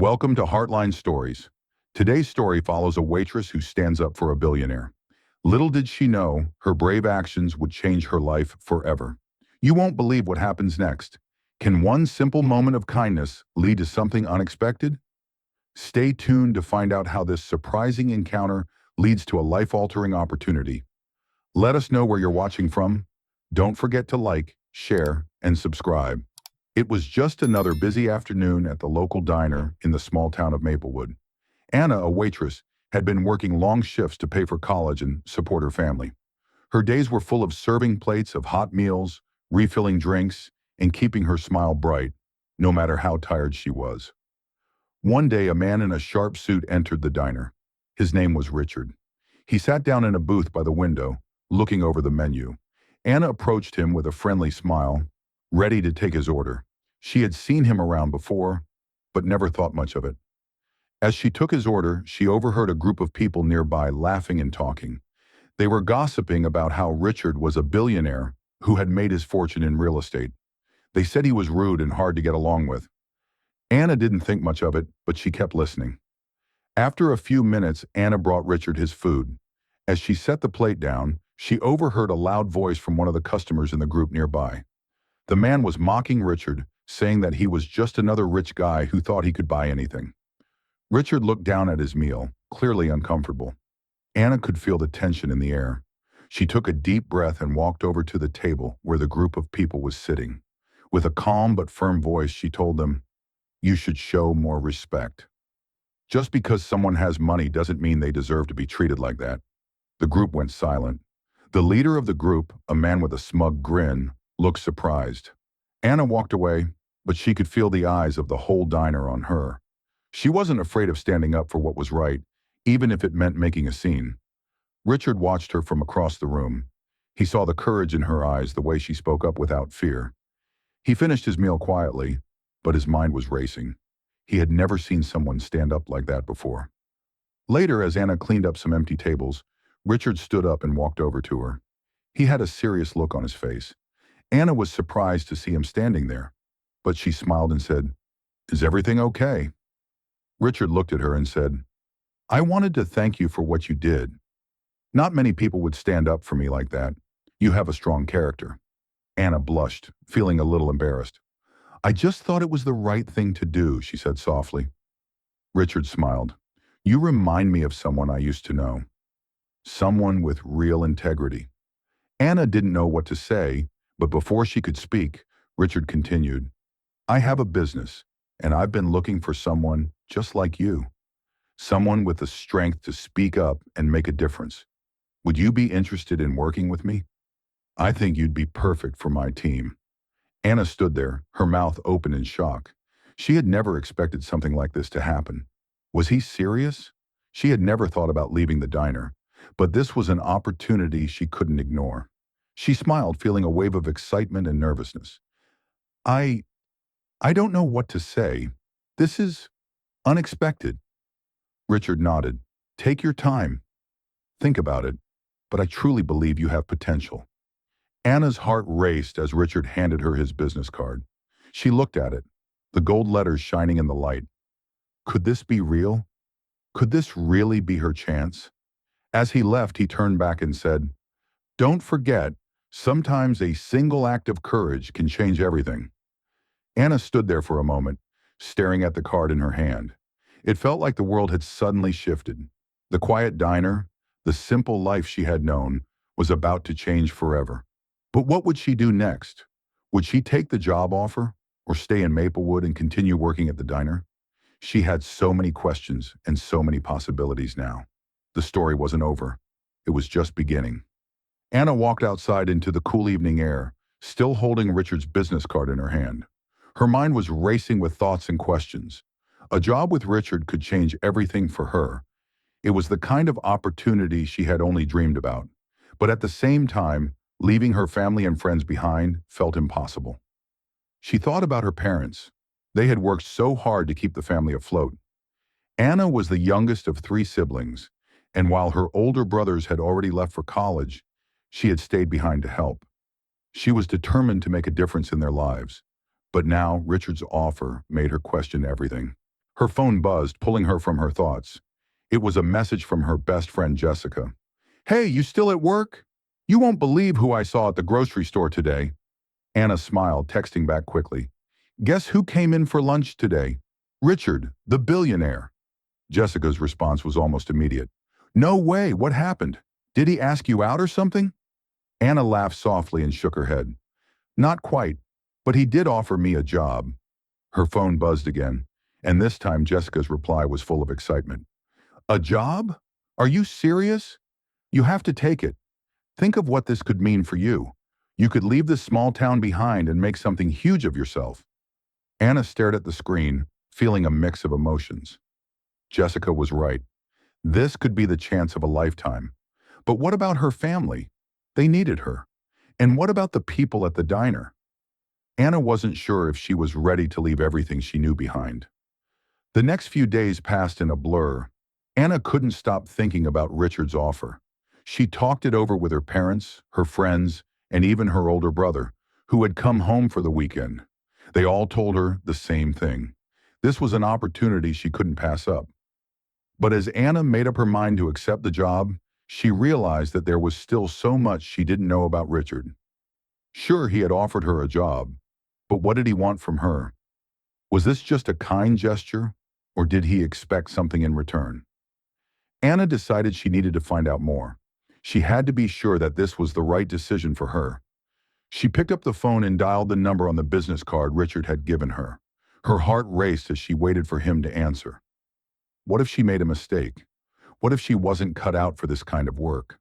Welcome to Heartline Stories. Today's story follows a waitress who stands up for a billionaire. Little did she know her brave actions would change her life forever. You won't believe what happens next. Can one simple moment of kindness lead to something unexpected? Stay tuned to find out how this surprising encounter leads to a life-altering opportunity. Let us know where you're watching from. Don't forget to like, share, and subscribe. It was just another busy afternoon at the local diner in the small town of Maplewood. Anna, a waitress, had been working long shifts to pay for college and support her family. Her days were full of serving plates of hot meals, refilling drinks, and keeping her smile bright, no matter how tired she was. One day, a man in a sharp suit entered the diner. His name was Richard. He sat down in a booth by the window, looking over the menu. Anna approached him with a friendly smile, ready to take his order. She had seen him around before, but never thought much of it. As she took his order, she overheard a group of people nearby laughing and talking. They were gossiping about how Richard was a billionaire who had made his fortune in real estate. They said he was rude and hard to get along with. Anna didn't think much of it, but she kept listening. After a few minutes, Anna brought Richard his food. As she set the plate down, she overheard a loud voice from one of the customers in the group nearby. The man was mocking Richard, saying that he was just another rich guy who thought he could buy anything. Richard looked down at his meal, clearly uncomfortable. Anna could feel the tension in the air. She took a deep breath and walked over to the table where the group of people was sitting. With a calm but firm voice, she told them, "You should show more respect. Just because someone has money doesn't mean they deserve to be treated like that." The group went silent. The leader of the group, a man with a smug grin, looked surprised. Anna walked away, but she could feel the eyes of the whole diner on her. She wasn't afraid of standing up for what was right, even if it meant making a scene. Richard watched her from across the room. He saw the courage in her eyes, the way she spoke up without fear. He finished his meal quietly, but his mind was racing. He had never seen someone stand up like that before. Later, as Anna cleaned up some empty tables, Richard stood up and walked over to her. He had a serious look on his face. Anna was surprised to see him standing there, but she smiled and said, "Is everything okay?" Richard looked at her and said, "I wanted to thank you for what you did. Not many people would stand up for me like that. You have a strong character." Anna blushed, feeling a little embarrassed. "I just thought it was the right thing to do," she said softly. Richard smiled. "You remind me of someone I used to know. Someone with real integrity." Anna didn't know what to say, but before she could speak, Richard continued, "I have a business, and I've been looking for someone just like you. Someone with the strength to speak up and make a difference. Would you be interested in working with me? I think you'd be perfect for my team." Anna stood there, her mouth open in shock. She had never expected something like this to happen. Was he serious? She had never thought about leaving the diner, but this was an opportunity she couldn't ignore. She smiled, feeling a wave of excitement and nervousness. I I don't know what to say. This is unexpected." Richard nodded. "Take your time. Think about it, but I truly believe you have potential." Anna's heart raced as Richard handed her his business card. She looked at it, the gold letters shining in the light. Could this be real? Could this really be her chance? As he left, he turned back and said, "Don't forget, sometimes a single act of courage can change everything." Anna stood there for a moment, staring at the card in her hand. It felt like the world had suddenly shifted. The quiet diner, the simple life she had known, was about to change forever. But what would she do next? Would she take the job offer or stay in Maplewood and continue working at the diner? She had so many questions and so many possibilities now. The story wasn't over. It was just beginning. Anna walked outside into the cool evening air, still holding Richard's business card in her hand. Her mind was racing with thoughts and questions. A job with Richard could change everything for her. It was the kind of opportunity she had only dreamed about. But at the same time, leaving her family and friends behind felt impossible. She thought about her parents. They had worked so hard to keep the family afloat. Anna was the youngest of three siblings, and while her older brothers had already left for college, she had stayed behind to help. She was determined to make a difference in their lives. But now Richard's offer made her question everything. Her phone buzzed, pulling her from her thoughts. It was a message from her best friend Jessica. "Hey, you still at work? You won't believe who I saw at the grocery store today." Anna smiled, texting back quickly. "Guess who came in for lunch today? Richard, the billionaire." Jessica's response was almost immediate. "No way, what happened? Did he ask you out or something?" Anna laughed softly and shook her head. "Not quite, but he did offer me a job." Her phone buzzed again, and this time Jessica's reply was full of excitement. "A job? Are you serious? You have to take it. Think of what this could mean for you. You could leave this small town behind and make something huge of yourself." Anna stared at the screen, feeling a mix of emotions. Jessica was right. This could be the chance of a lifetime. But what about her family? They needed her. And what about the people at the diner? Anna wasn't sure if she was ready to leave everything she knew behind. The next few days passed in a blur. Anna couldn't stop thinking about Richard's offer. She talked it over with her parents, her friends, and even her older brother, who had come home for the weekend. They all told her the same thing. This was an opportunity she couldn't pass up. But as Anna made up her mind to accept the job, she realized that there was still so much she didn't know about Richard. Sure, he had offered her a job, but what did he want from her? Was this just a kind gesture, or did he expect something in return? Anna decided she needed to find out more. She had to be sure that this was the right decision for her. She picked up the phone and dialed the number on the business card Richard had given her. Her heart raced as she waited for him to answer. What if she made a mistake? What if she wasn't cut out for this kind of work?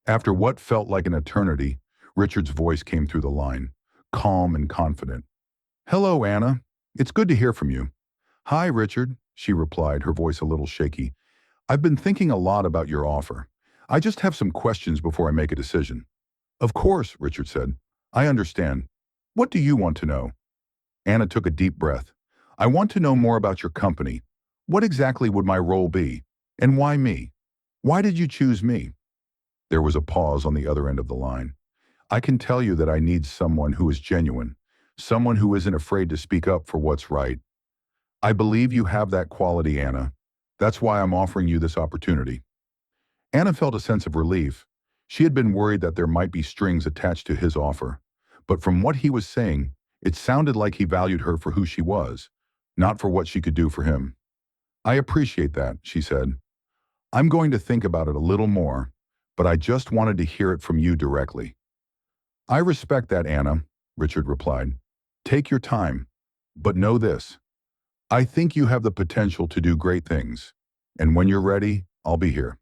After what felt like an eternity, Richard's voice came through the line, calm and confident. "Hello, Anna. It's good to hear from you." "Hi, Richard," she replied, her voice a little shaky. "I've been thinking a lot about your offer. I just have some questions before I make a decision." "Of course," Richard said. "I understand. What do you want to know?" Anna took a deep breath. "I want to know more about your company. What exactly would my role be? And why me? Why did you choose me?" There was a pause on the other end of the line. "I can tell you that I need someone who is genuine, someone who isn't afraid to speak up for what's right. I believe you have that quality, Anna. That's why I'm offering you this opportunity." Anna felt a sense of relief. She had been worried that there might be strings attached to his offer. But from what he was saying, it sounded like he valued her for who she was, not for what she could do for him. "I appreciate that," she said. "I'm going to think about it a little more, but I just wanted to hear it from you directly." "I respect that, Anna," Richard replied. "Take your time, but know this. I think you have the potential to do great things, and when you're ready, I'll be here."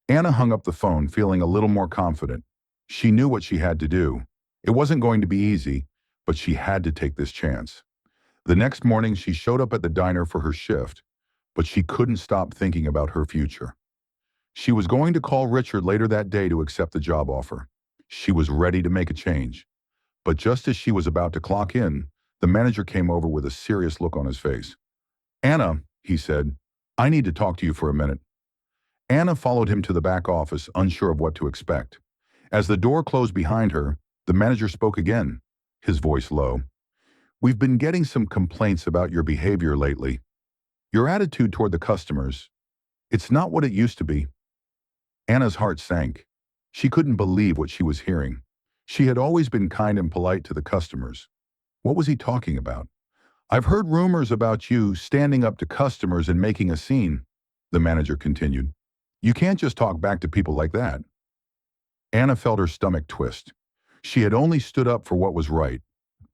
Anna hung up the phone, feeling a little more confident. She knew what she had to do. It wasn't going to be easy, but she had to take this chance. The next morning, she showed up at the diner for her shift, but she couldn't stop thinking about her future. She was going to call Richard later that day to accept the job offer. She was ready to make a change. But just as she was about to clock in, the manager came over with a serious look on his face. "Anna," he said, "I need to talk to you for a minute." Anna followed him to the back office, unsure of what to expect. As the door closed behind her, the manager spoke again, his voice low. "We've been getting some complaints about your behavior lately. Your attitude toward the customers. It's not what it used to be." Anna's heart sank. She couldn't believe what she was hearing. She had always been kind and polite to the customers. What was he talking about? "I've heard rumors about you standing up to customers and making a scene," the manager continued. "You can't just talk back to people like that." Anna felt her stomach twist. She had only stood up for what was right,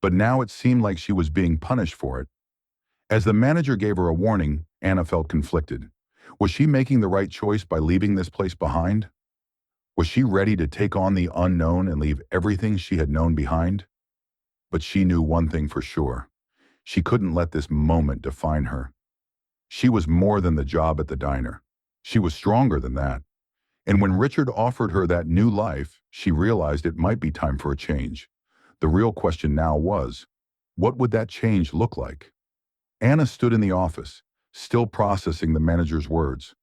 but now it seemed like she was being punished for it. As the manager gave her a warning, Anna felt conflicted. Was she making the right choice by leaving this place behind? Was she ready to take on the unknown and leave everything she had known behind? But she knew one thing for sure. She couldn't let this moment define her. She was more than the job at the diner. She was stronger than that. And when Richard offered her that new life, she realized it might be time for a change. The real question now was, what would that change look like? Anna stood in the office, still processing the manager's words.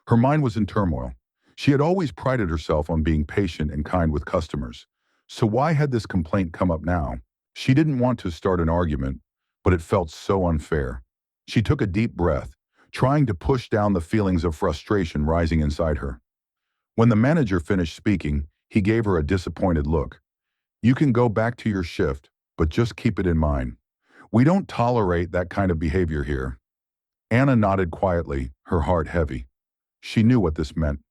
Her mind was in turmoil. She had always prided herself on being patient and kind with customers. So why had this complaint come up now? She didn't want to start an argument, but it felt so unfair. She took a deep breath, trying to push down the feelings of frustration rising inside her. When the manager finished speaking, he gave her a disappointed look. You can go back to your shift, but just keep it in mind. We don't tolerate that kind of behavior here. Anna nodded quietly, her heart heavy. She knew what this meant.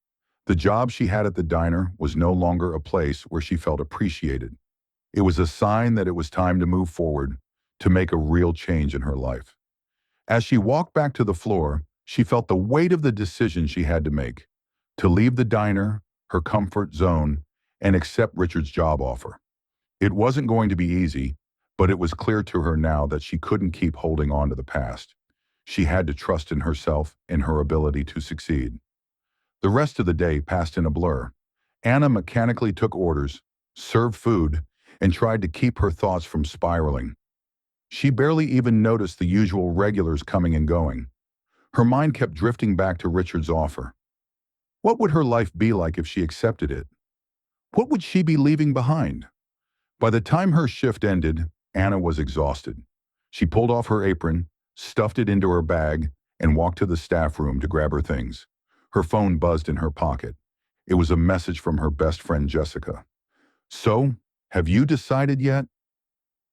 The job she had at the diner was no longer a place where she felt appreciated. It was a sign that it was time to move forward, to make a real change in her life. As she walked back to the floor, she felt the weight of the decision she had to make. To leave the diner, her comfort zone, and accept Richard's job offer. It wasn't going to be easy, but it was clear to her now that she couldn't keep holding on to the past. She had to trust in herself and her ability to succeed. The rest of the day passed in a blur. Anna mechanically took orders, served food, and tried to keep her thoughts from spiraling. She barely even noticed the usual regulars coming and going. Her mind kept drifting back to Richard's offer. What would her life be like if she accepted it? What would she be leaving behind? By the time her shift ended, Anna was exhausted. She pulled off her apron, stuffed it into her bag, and walked to the staff room to grab her things. Her phone buzzed in her pocket. It was a message from her best friend Jessica. So, have you decided yet?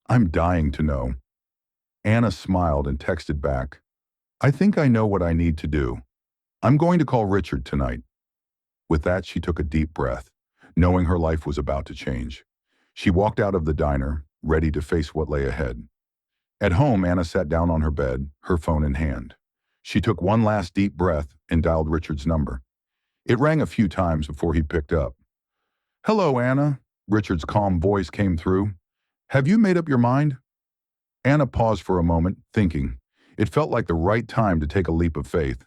I'm dying to know. Anna smiled and texted back. I think I know what I need to do. I'm going to call Richard tonight. With that, she took a deep breath, knowing her life was about to change. She walked out of the diner, ready to face what lay ahead. At home, Anna sat down on her bed, her phone in hand. She took one last deep breath and dialed Richard's number. It rang a few times before he picked up. Hello, Anna. Richard's calm voice came through. Have you made up your mind? Anna paused for a moment, thinking. It felt like the right time to take a leap of faith.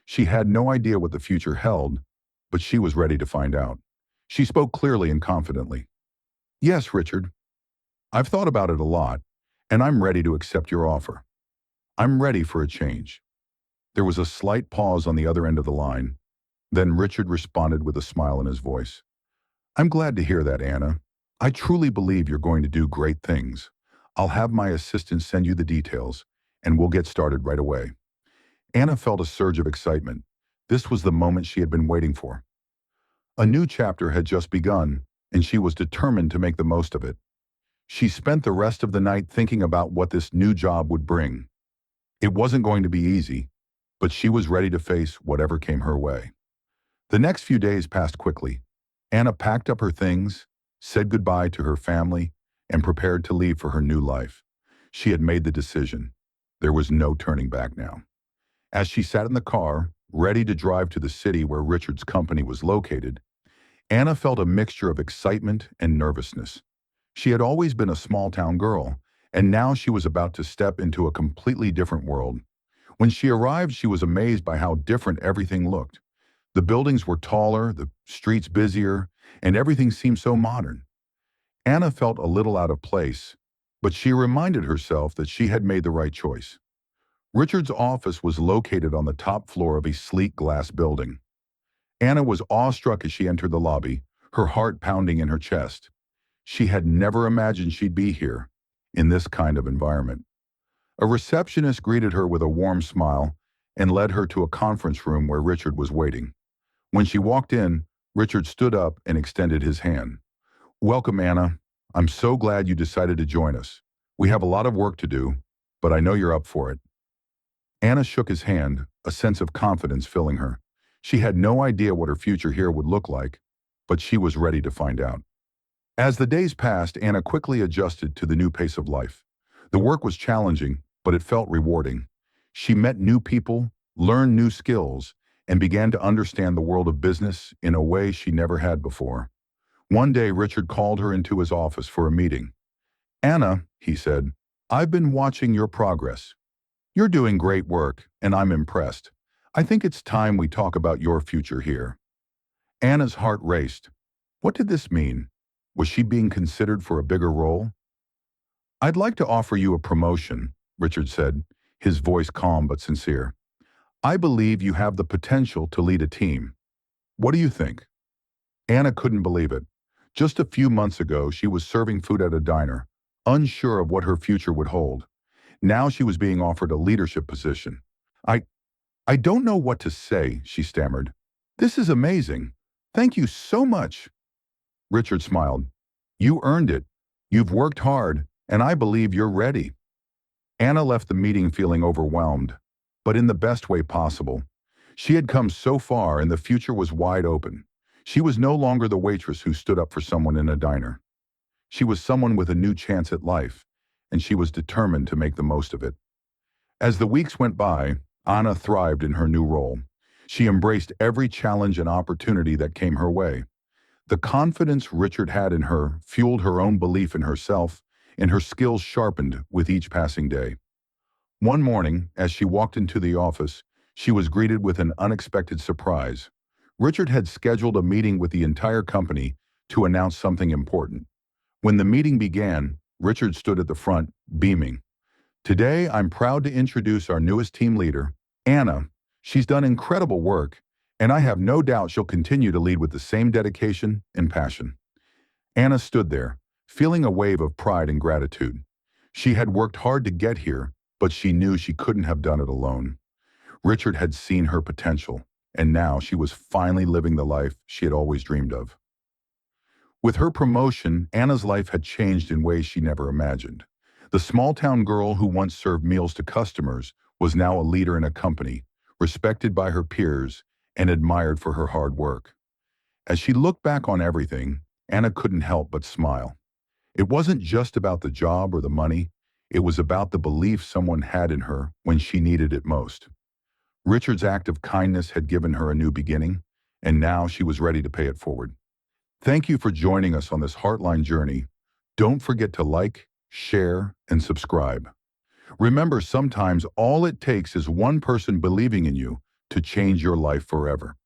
She had no idea what the future held, but she was ready to find out. She spoke clearly and confidently. Yes, Richard. I've thought about it a lot, and I'm ready to accept your offer. I'm ready for a change. There was a slight pause on the other end of the line. Then Richard responded with a smile in his voice. I'm glad to hear that, Anna. I truly believe you're going to do great things. I'll have my assistant send you the details, and we'll get started right away. Anna felt a surge of excitement. This was the moment she had been waiting for. A new chapter had just begun, and she was determined to make the most of it. She spent the rest of the night thinking about what this new job would bring. It wasn't going to be easy, but she was ready to face whatever came her way. The next few days passed quickly. Anna packed up her things, said goodbye to her family, and prepared to leave for her new life. She had made the decision. There was no turning back now. As she sat in the car, ready to drive to the city where Richard's company was located, Anna felt a mixture of excitement and nervousness. She had always been a small-town girl, and now she was about to step into a completely different world. When she arrived, she was amazed by how different everything looked. The buildings were taller, the streets busier, and everything seemed so modern. Anna felt a little out of place, but she reminded herself that she had made the right choice. Richard's office was located on the top floor of a sleek glass building. Anna was awestruck as she entered the lobby, her heart pounding in her chest. She had never imagined she'd be here, in this kind of environment. A receptionist greeted her with a warm smile and led her to a conference room where Richard was waiting. When she walked in, Richard stood up and extended his hand. Welcome, Anna. I'm so glad you decided to join us. We have a lot of work to do, but I know you're up for it. Anna shook his hand, a sense of confidence filling her. She had no idea what her future here would look like, but she was ready to find out. As the days passed, Anna quickly adjusted to the new pace of life. The work was challenging, but it felt rewarding. She met new people, learned new skills, and began to understand the world of business in a way she never had before. One day, Richard called her into his office for a meeting. Anna, he said, I've been watching your progress. You're doing great work, and I'm impressed. I think it's time we talk about your future here. Anna's heart raced. What did this mean? Was she being considered for a bigger role? I'd like to offer you a promotion, Richard said, his voice calm but sincere. I believe you have the potential to lead a team. What do you think? Anna couldn't believe it. Just a few months ago, she was serving food at a diner, unsure of what her future would hold. Now she was being offered a leadership position. I, I don't know what to say, she stammered. This is amazing. Thank you so much. Richard smiled. You earned it. You've worked hard, and I believe you're ready. Anna left the meeting feeling overwhelmed, but in the best way possible. She had come so far and the future was wide open. She was no longer the waitress who stood up for someone in a diner. She was someone with a new chance at life, and she was determined to make the most of it. As the weeks went by, Anna thrived in her new role. She embraced every challenge and opportunity that came her way. The confidence Richard had in her fueled her own belief in herself, and her skills sharpened with each passing day. One morning, as she walked into the office, she was greeted with an unexpected surprise. Richard had scheduled a meeting with the entire company to announce something important. When the meeting began, Richard stood at the front, beaming. Today, I'm proud to introduce our newest team leader, Anna. She's done incredible work, and I have no doubt she'll continue to lead with the same dedication and passion. Anna stood there, feeling a wave of pride and gratitude. She had worked hard to get here, but she knew she couldn't have done it alone. Richard had seen her potential, and now she was finally living the life she had always dreamed of. With her promotion, Anna's life had changed in ways she never imagined. The small-town girl who once served meals to customers was now a leader in a company, respected by her peers and admired for her hard work. As she looked back on everything, Anna couldn't help but smile. It wasn't just about the job or the money, it was about the belief someone had in her when she needed it most. Richard's act of kindness had given her a new beginning, and now she was ready to pay it forward. Thank you for joining us on this Heartline journey. Don't forget to like, share, and subscribe. Remember, sometimes all it takes is one person believing in you to change your life forever.